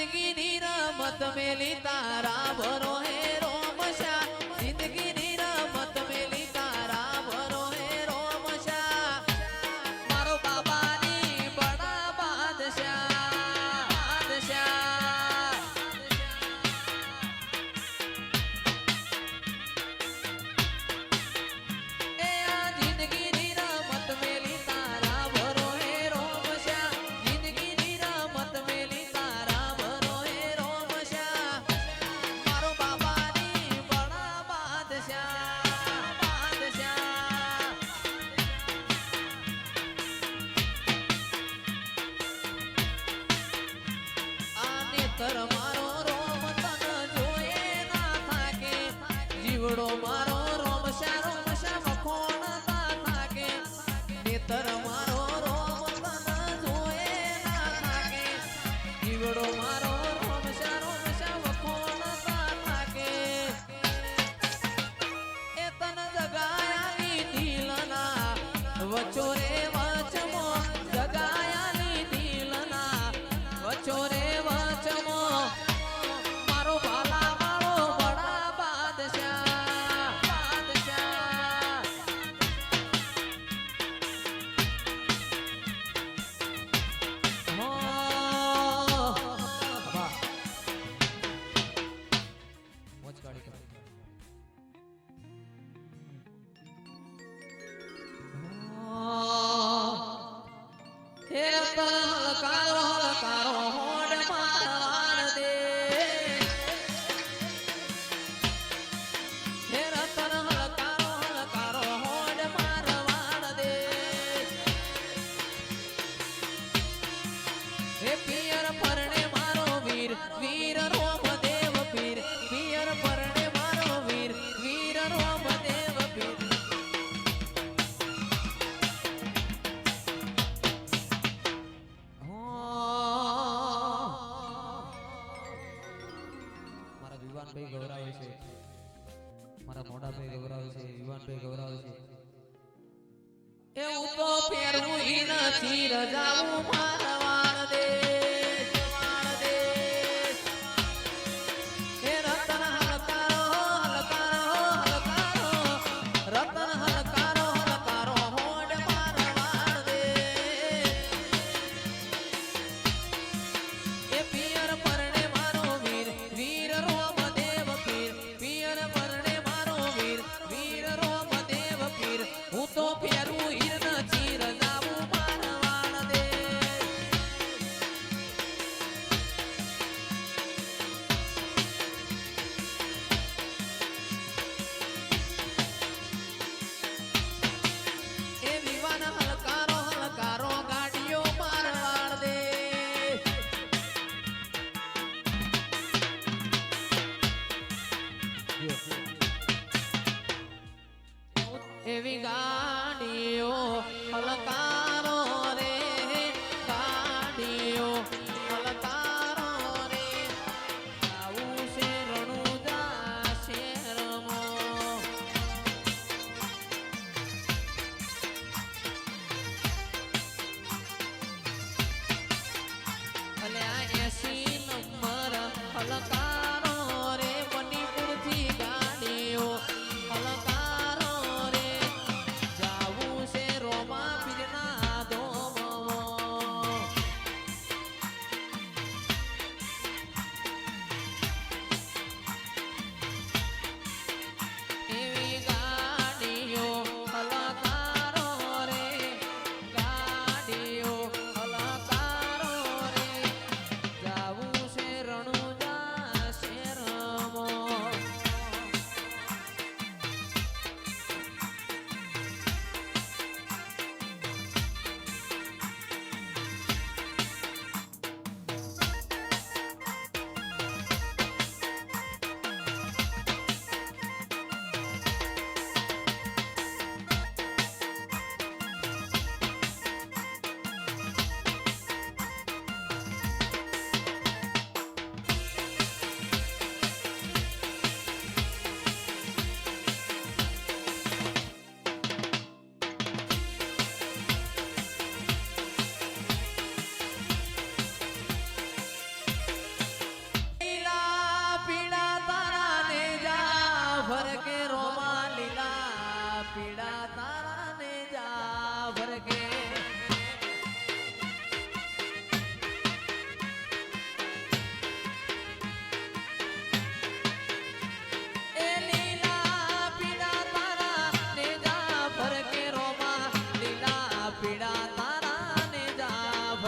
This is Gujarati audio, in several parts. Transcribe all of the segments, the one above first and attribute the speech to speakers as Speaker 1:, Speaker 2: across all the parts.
Speaker 1: જિંદગીની રમત મેલી તારા ભરો હે રોમશા જિંદગીની રમત મેલી તારા ભરો હે રોમશા મારો બાબાની બડા બાદશાહ બાદશાહ એ આ જિંદગીની રમત મેલી તારા ભરો હે રોમશા જિંદગીની રમત મેલી તારા ભરો હે રોમશા મારો બાબાની બડા બાદશાહ બાદશાહ આ નેતર મારો રોમ તન જોયે ના થાકે જીવડો મારો રોમશા રોમશા વખોણ ના થાકે નેતર મારો રોમ તન જોયે ના થાકે જીવડો મારો રોમશા રોમશા વખોણ ના થાકે એ તન જગાયાની દિલના વચોરે વચમો જગાયાની દિલના વચોરે વચમો મારો ભાલા મારો બડા બાદશાહ બાદશાહ હો વાહ મોજ ગાડી કરે હે હલકારો હલકારો હોડ મારવાન દે હે રતન હલકારો હલકારો હોડ મારવાન દે હે પિયર પરણે મારો વીર વીર રોમદેવ પીર પિયર પરણે મારો વીર વીર રોમદેવ પીર મારા વિવાનભાઈ ગૌરાવે છે મારા મોડાભાઈ ગૌરાવે છે વિવાનભાઈ ગૌરાવે છે એવું તો પહેરવું ઈ નથી રજાવું મારવાન દે વાણ દે હે રતન હલકારો હલકારો હલકારો રતન હલકારો હલકારો હોડ મારવાન દે એ પિયર પરણે મારો વીર વીર રોમદેવ પીર પિયર પરણે મારો વીર વીર રોમદેવ પીર હું તો પહેરું હીર નથી રજાવું મારવાન દે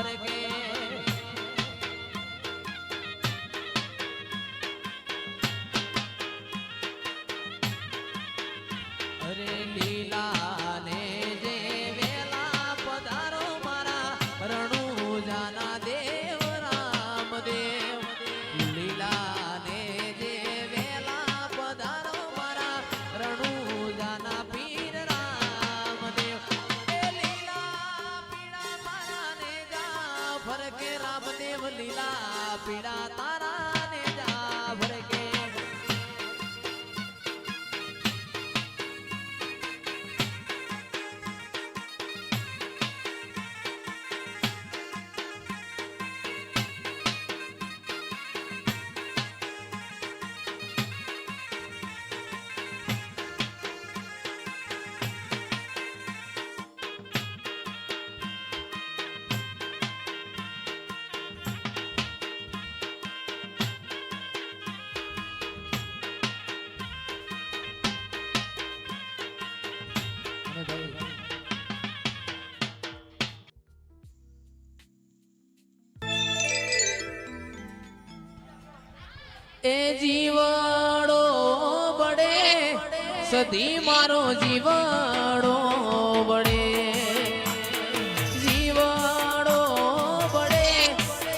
Speaker 1: ફરકે અરે લીલા ને જે વેલા પધારો મારા રણુજાના દેવ રામદેવ લીલા ને જે વેલા પધારો મારા રણુજાના પીર રામદેવ એ લીલા પીડા મારા ને જા ફરકે રામદેવ લીલા પીડા તારા ને જા ફરકે એ જીવડો બડે સદી મારો જીવડો બડે જીવડો બડે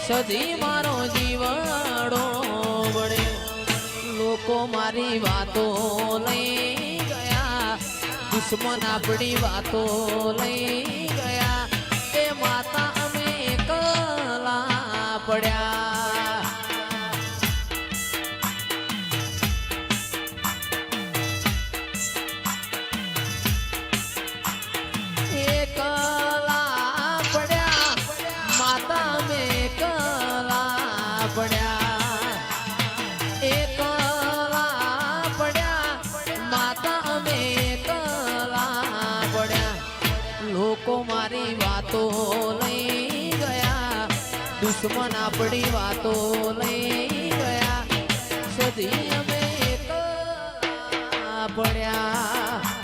Speaker 1: સદી મારો જીવડો બડે લોકો મારી વાતો લઈ ગયા દુશ્મન આપણી વાતો લઈ ગયા એ માતા અમે એકલા પડ્યા લોકો મારી વાતો લઈ ગયા દુશ્મન આપણી વાતો લઈ ગયા સદી અમે એકલા પડ્યા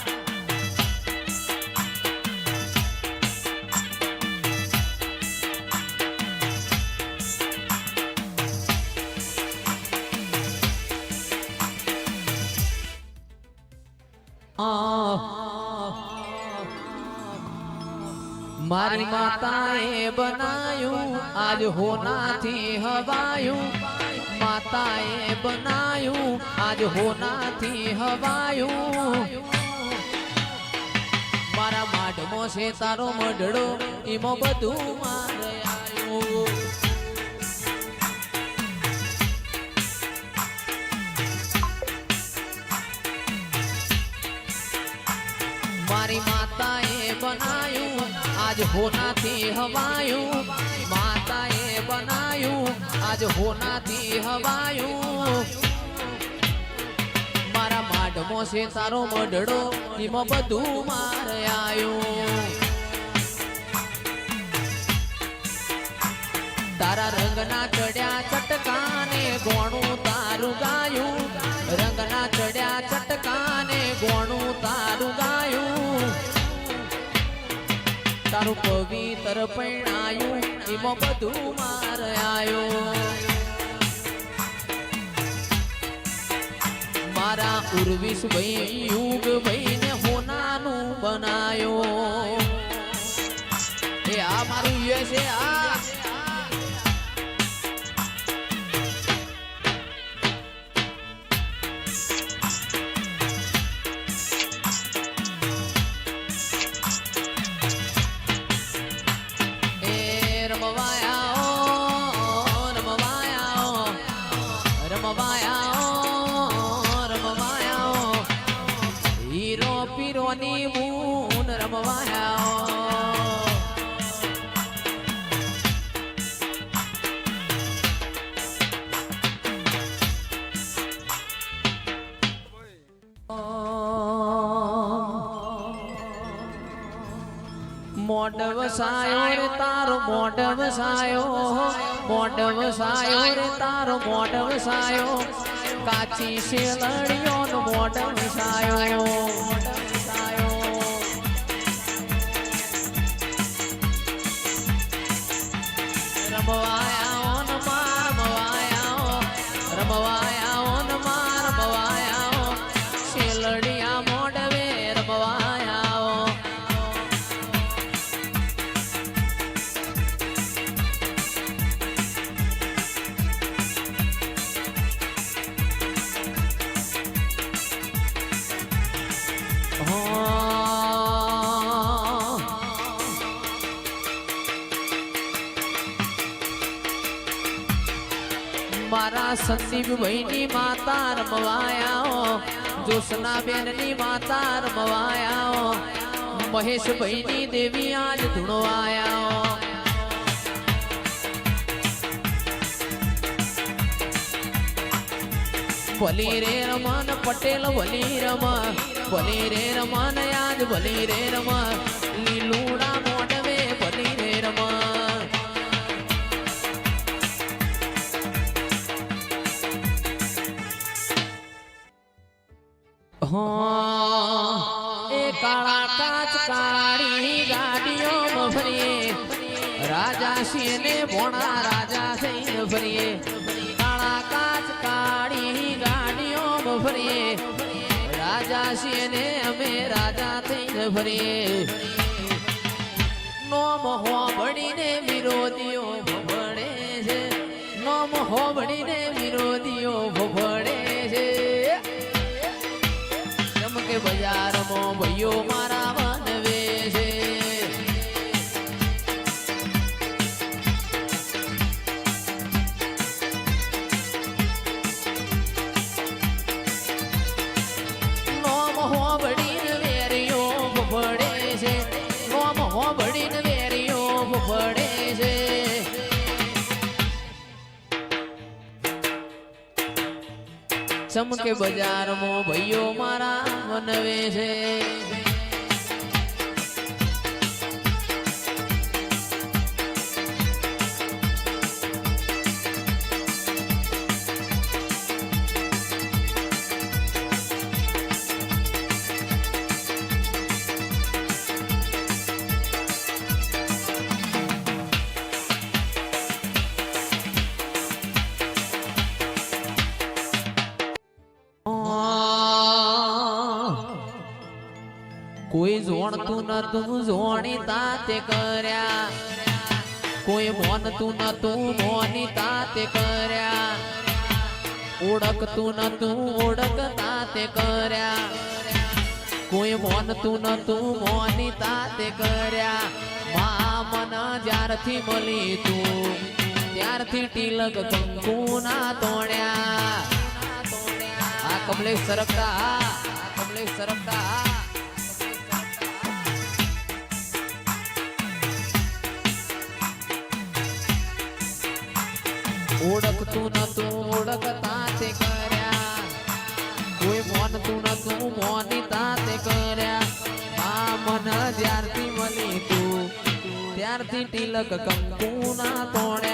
Speaker 1: મારી માતાએ બનાયું આજ હોનાથી હવાયું માતાએ બનાયું આજ હોનાથી હવાયું મારા માઢમો છે તારો મઢડો એમાં બધું મારે આવ્યું મારી માતાએ બનાયું આજ હોનાથી હવાયું માતાએ બનાયું આજ હોનાથી હવાયું મારા માઢમો છે તારો મઢડો એમાં બધું મારે આવ્યું તારા રંગના ચડ્યા ચટકાને ગોણું તારું ગાયું રંગના ચડ્યા ચટકાને ગોણું તારું ગાયું તારું પવિત્ર પૈણાયું એમાં બધું મારે આવ્યું મારા ઉર્વિશ ભાઈ યુગ ભાઈ ને હોનાનું બનાયો એ આ મારું યુએસ છે આ પીરોની મૂન રમવાયા મોઢ વસાયો રે તારો મોઢ વસાયો રે તારો મોઢ વસાયો કાચી શેલડીઓ નો મોઢ વસાયો રમવાયા ઓન માં રમવાયા રમવાયા ઓન માં રમવાયા શેલડિયા મોડવે રમવાયા મારા સંદીપ ભાઈની માતા રમવાયા જોશના બેનની માતા રમવાયા મહેશ ભાઈની દેવી આજ ધૂણવાયા ભલી રે રમન પટેલ ભલી રે રમન યાદ ભલી રે રમન લીલુડા મોડવે ભલી રે રમન એ કાળા કાચ કાળી ગાડીઓ ફરીએ રાજા સિંહ ને ભોણા રાજા થઈને ફરીએ કાળા કાચ કાળી ગાડીઓ ફરીએ રાજા સિંહ ને અમે રાજા થઈને ફરીએ નોમ હોબડીને વિરોધીઓ ભોભળે છે નોમ હોબડીને વિરોધીઓ ભોભળે છે કે બજારમાં ભાઈઓ મારા વનવે છે નોમ હોબડીને વેરીઓ ભોભળે છે નોમ હોબડીને વેરીઓ ભોભળે છે ચમકે બજારમાં ભાઈઓ મારા વનવે છે કોઈ જોણતું નતું જોણી તાતે કર્યા કોઈ મોનતું નતું મોની તાતે કર્યા ઓળખતું નતું ઓળખતા તે કર્યા કોઈ મોનતું નતું મોની તાતે કર્યા મા મન જ્યારથી મળી તું ત્યારથી તિલક કંકુ ના તોડ્યા આ કમલેશ સરકતા કમલેશ સરકતા ઓળખતું નતું ઓળખતા તે કર્યા કોઈ મોનતું નતું મોની તાતે કર્યા આ મન જ્યારથી મળી તું ત્યારથી તિલક કંકુ ના તોડ્યા